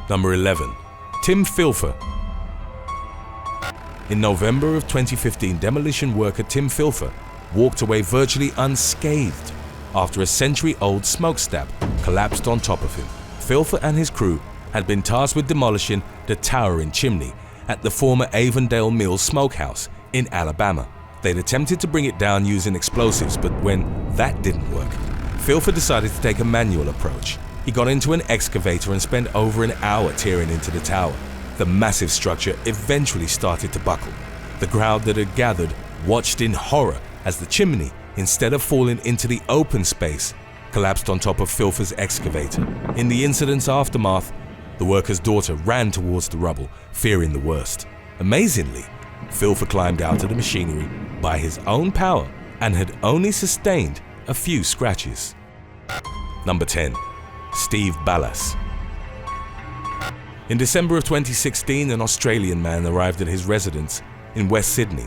Number 11. Tim PHILFER. In November of 2015, demolition worker Tim PHILFER walked away virtually unscathed after a century-old smokestack collapsed on top of him. PHILFER and his crew had been tasked with demolishing the towering chimney at the former Avondale Mills Smokehouse in Alabama. They'd attempted to bring it down using explosives, but when that didn't work, PHILFER decided to take a manual approach. He got into an excavator and spent over an hour tearing into the tower. The massive structure eventually started to buckle. The crowd that had gathered watched in horror as the chimney, instead of falling into the open space, collapsed on top of PHILFER's excavator. In the incident's aftermath, the worker's daughter ran towards the rubble, fearing the worst. Amazingly, PHILFER climbed out of the machinery by his own power and had only sustained a few scratches. Number 10. Steve BALLAS. In December of 2016, an Australian man arrived at his residence in West Sydney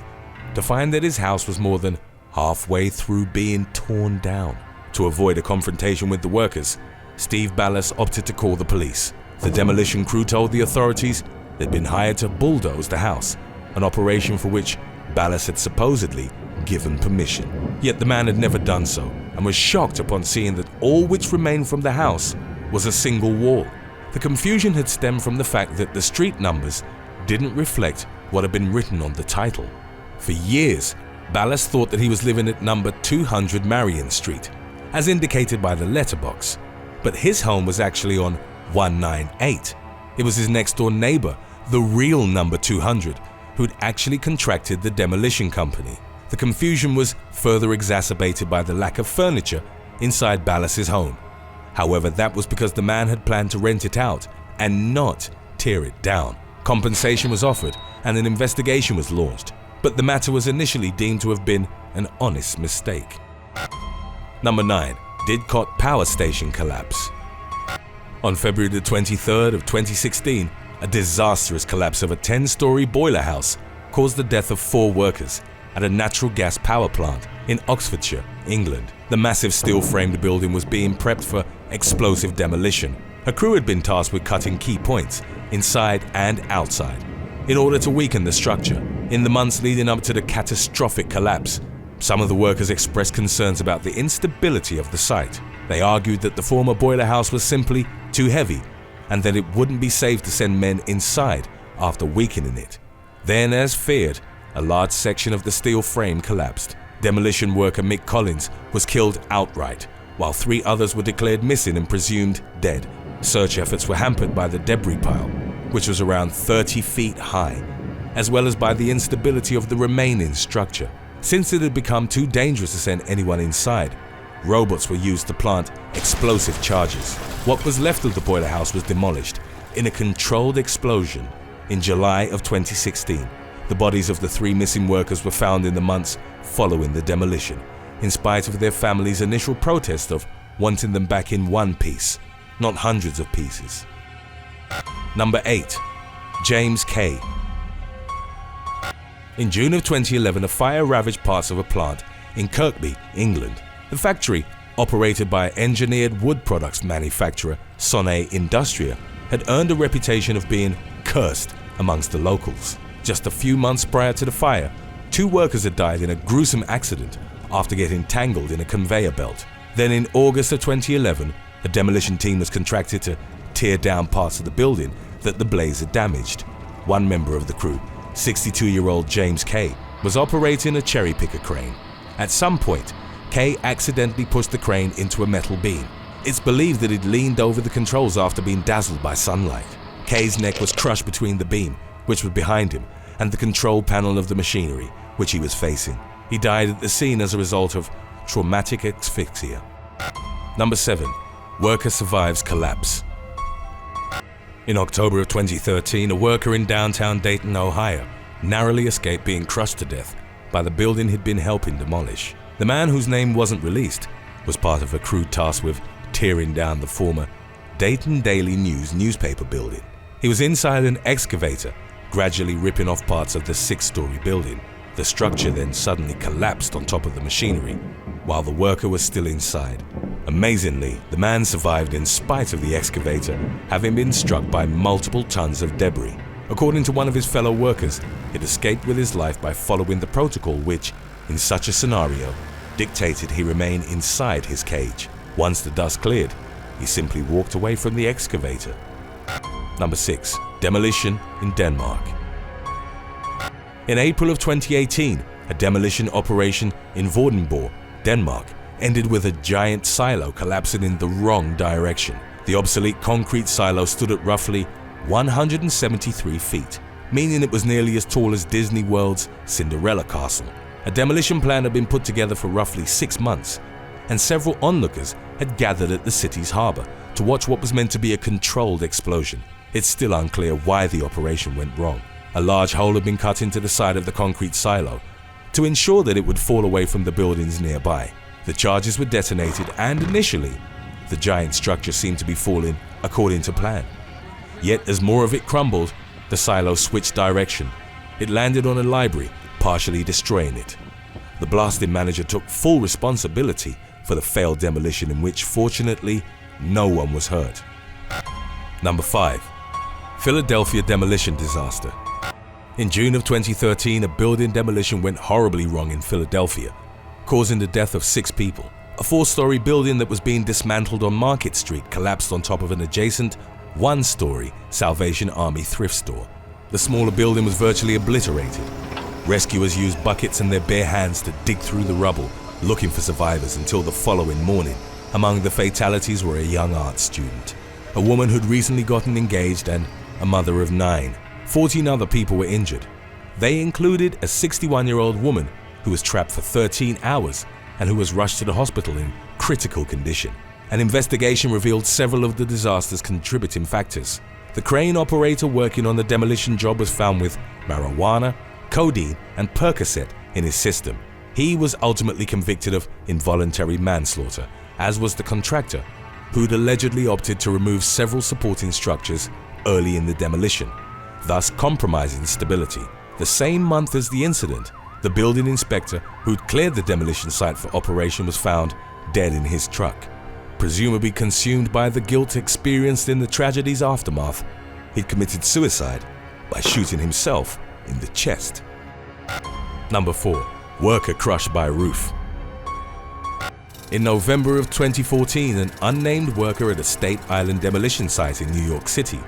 to find that his house was more than halfway through being torn down. To avoid a confrontation with the workers, Steve BALLAS opted to call the police. The demolition crew told the authorities they'd been hired to bulldoze the house, an operation for which BALLAS had supposedly given permission. Yet the man had never done so and was shocked upon seeing that all which remained from the house was a single wall. The confusion had stemmed from the fact that the street numbers didn't reflect what had been written on the title. For years, BALLAS thought that he was living at number 200 Marion Street, as indicated by the letterbox, but his home was actually on 198. It was his next-door neighbor, the real number 200, who'd actually contracted the demolition company. The confusion was further exacerbated by the lack of furniture inside BALLAS's home. However, that was because the man had planned to rent it out and not tear it down. Compensation was offered and an investigation was launched, but the matter was initially deemed to have been an honest mistake. Number 9. DIDCOT Power Station Collapse. On February the 23rd of 2016, a disastrous collapse of a 10-story boiler house caused the death of 4 workers at a natural gas power plant in Oxfordshire, England. The massive steel-framed building was being prepped for explosive demolition. A crew had been tasked with cutting key points inside and outside in order to weaken the structure. In the months leading up to the catastrophic collapse, some of the workers expressed concerns about the instability of the site. They argued that the former boiler house was simply too heavy and that it wouldn't be safe to send men inside after weakening it. Then, as feared, a large section of the steel frame collapsed. Demolition worker Mick Collins was killed outright, while 3 others were declared missing and presumed dead. Search efforts were hampered by the debris pile, which was around 30 feet high, as well as by the instability of the remaining structure. Since it had become too dangerous to send anyone inside, robots were used to plant explosive charges. What was left of the boiler house was demolished in a controlled explosion in July of 2016. The bodies of the 3 missing workers were found in the months following the demolition, in spite of their families' initial protest of wanting them back in one piece, not hundreds of pieces. Number 8. James K. In June of 2011, a fire ravaged parts of a plant in Kirkby, England. The factory, operated by engineered wood products manufacturer Sonnet Industria, had earned a reputation of being cursed amongst the locals. Just a few months prior to the fire, 2 workers had died in a gruesome accident after getting tangled in a conveyor belt. Then in August of 2011, a demolition team was contracted to tear down parts of the building that the blaze had damaged. One member of the crew, 62-year-old James K., was operating a cherry picker crane. At some point, K accidentally pushed the crane into a metal beam. It's believed that he'd leaned over the controls after being dazzled by sunlight. K's neck was crushed between the beam, which was behind him, and the control panel of the machinery, which he was facing. He died at the scene as a result of traumatic asphyxia. Number 7. Worker survives collapse. In October of 2013, a worker in downtown Dayton, Ohio, narrowly escaped being crushed to death by the building he'd been helping demolish. The man, whose name wasn't released, was part of a crew tasked with tearing down the former Dayton Daily News newspaper building. He was inside an excavator, gradually ripping off parts of the 6-story building. The structure then suddenly collapsed on top of the machinery, while the worker was still inside. Amazingly, the man survived in spite of the excavator having been struck by multiple tons of debris. According to one of his fellow workers, it escaped with his life by following the protocol which, in such a scenario, dictated he remain inside his cage. Once the dust cleared, he simply walked away from the excavator. Number 6. Demolition in Denmark. In April of 2018, a demolition operation in Vordingborg, Denmark, ended with a giant silo collapsing in the wrong direction. The obsolete concrete silo stood at roughly 173 feet, meaning it was nearly as tall as Disney World's Cinderella Castle. A demolition plan had been put together for roughly 6 months, and several onlookers had gathered at the city's harbour to watch what was meant to be a controlled explosion. It's still unclear why the operation went wrong. A large hole had been cut into the side of the concrete silo to ensure that it would fall away from the buildings nearby. The charges were detonated, and initially, the giant structure seemed to be falling according to plan. Yet as more of it crumbled, the silo switched direction. It landed on a library, partially destroying it. The blasting manager took full responsibility for the failed demolition, in which fortunately no one was hurt. Number 5. Philadelphia demolition disaster. In June of 2013, a building demolition went horribly wrong in Philadelphia, causing the death of 6 people. A 4-story building that was being dismantled on Market Street collapsed on top of an adjacent 1-story Salvation Army thrift store. The smaller building was virtually obliterated. Rescuers used buckets and their bare hands to dig through the rubble, looking for survivors until the following morning. Among the fatalities were a young art student, a woman who'd recently gotten engaged, and a mother of 9. 14 other people were injured. They included a 61-year-old woman who was trapped for 13 hours and who was rushed to the hospital in critical condition. An investigation revealed several of the disaster's contributing factors. The crane operator working on the demolition job was found with marijuana, codeine, and Percocet in his system. He was ultimately convicted of involuntary manslaughter, as was the contractor, who'd allegedly opted to remove several supporting structures early in the demolition, thus compromising stability. The same month as the incident, the building inspector who'd cleared the demolition site for operation was found dead in his truck. Presumably consumed by the guilt experienced in the tragedy's aftermath, he'd committed suicide by shooting himself in the chest. Number 4. Worker crushed by roof. In November of 2014, an unnamed worker at a State Island demolition site in New York City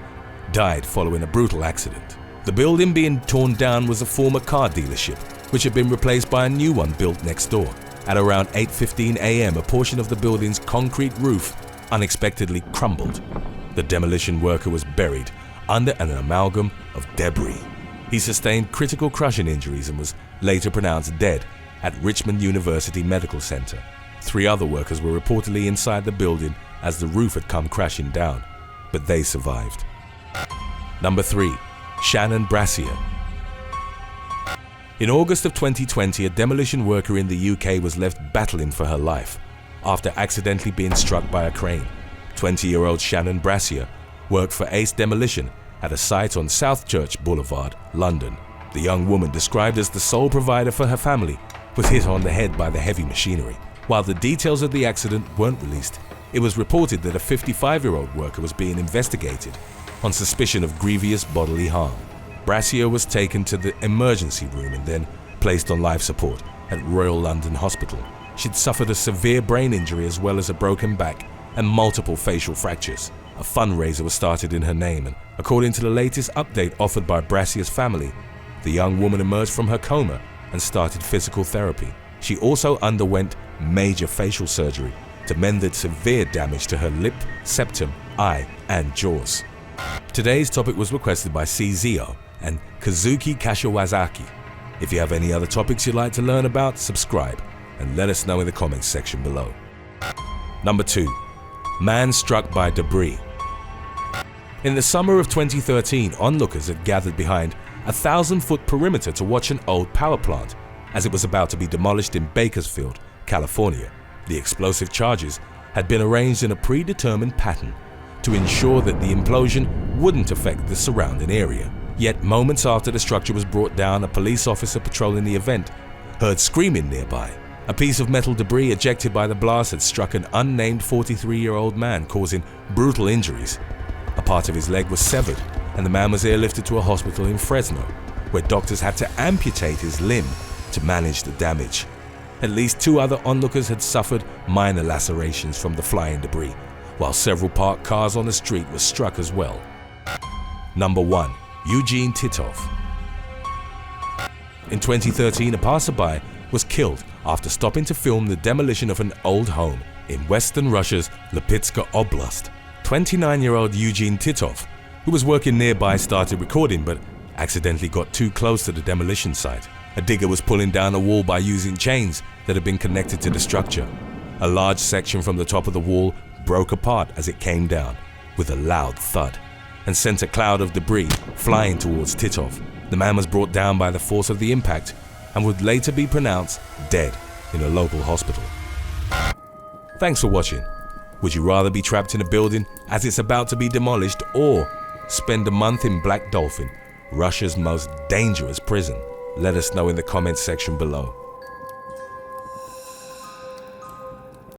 died following a brutal accident. The building being torn down was a former car dealership, which had been replaced by a new one built next door. At around 8:15 a.m., a portion of the building's concrete roof unexpectedly crumbled. The demolition worker was buried under an amalgam of debris. He sustained critical crushing injuries and was later pronounced dead at Richmond University Medical Center. 3 other workers were reportedly inside the building as the roof had come crashing down, but they survived. Number 3. Shannon Brasier. In August of 2020, a demolition worker in the UK was left battling for her life after accidentally being struck by a crane. 20-year-old Shannon Brasier worked for Ace Demolition at a site on South Church Boulevard, London. The young woman, described as the sole provider for her family, was hit on the head by the heavy machinery. While the details of the accident weren't released, it was reported that a 55-year-old worker was being investigated on suspicion of grievous bodily harm. Brasier was taken to the emergency room and then placed on life support at Royal London Hospital. She'd suffered a severe brain injury as well as a broken back and multiple facial fractures. A fundraiser was started in her name, and according to the latest update offered by Brasier's family, the young woman emerged from her coma and started physical therapy. She also underwent major facial surgery to mend the severe damage to her lip, septum, eye, and jaws. Today's topic was requested by CZO and Kazuki Kashiwazaki. If you have any other topics you'd like to learn about, subscribe and let us know in the comments section below. Number 2. Man struck by debris. In the summer of 2013, onlookers had gathered behind a 1,000-foot perimeter to watch an old power plant as it was about to be demolished in Bakersfield, California. The explosive charges had been arranged in a predetermined pattern to ensure that the implosion wouldn't affect the surrounding area. Yet moments after the structure was brought down, a police officer patrolling the event heard screaming nearby. A piece of metal debris ejected by the blast had struck an unnamed 43-year-old man, causing brutal injuries. A part of his leg was severed, and the man was airlifted to a hospital in Fresno, where doctors had to amputate his limb to manage the damage. At least 2 other onlookers had suffered minor lacerations from the flying debris, while several parked cars on the street were struck as well. Number 1. Eugene Titov. In 2013, a passerby was killed after stopping to film the demolition of an old home in western Russia's Lipetsk Oblast. 29-year-old Eugene Titov, who was working nearby, started recording but accidentally got too close to the demolition site. A digger was pulling down a wall by using chains that had been connected to the structure. A large section from the top of the wall broke apart as it came down with a loud thud and sent a cloud of debris flying towards Titov. The man was brought down by the force of the impact and would later be pronounced dead in a local hospital. Thanks for watching. Would you rather be trapped in a building as it's about to be demolished, or spend a month in Black Dolphin, Russia's most dangerous prison? Let us know in the comments section below.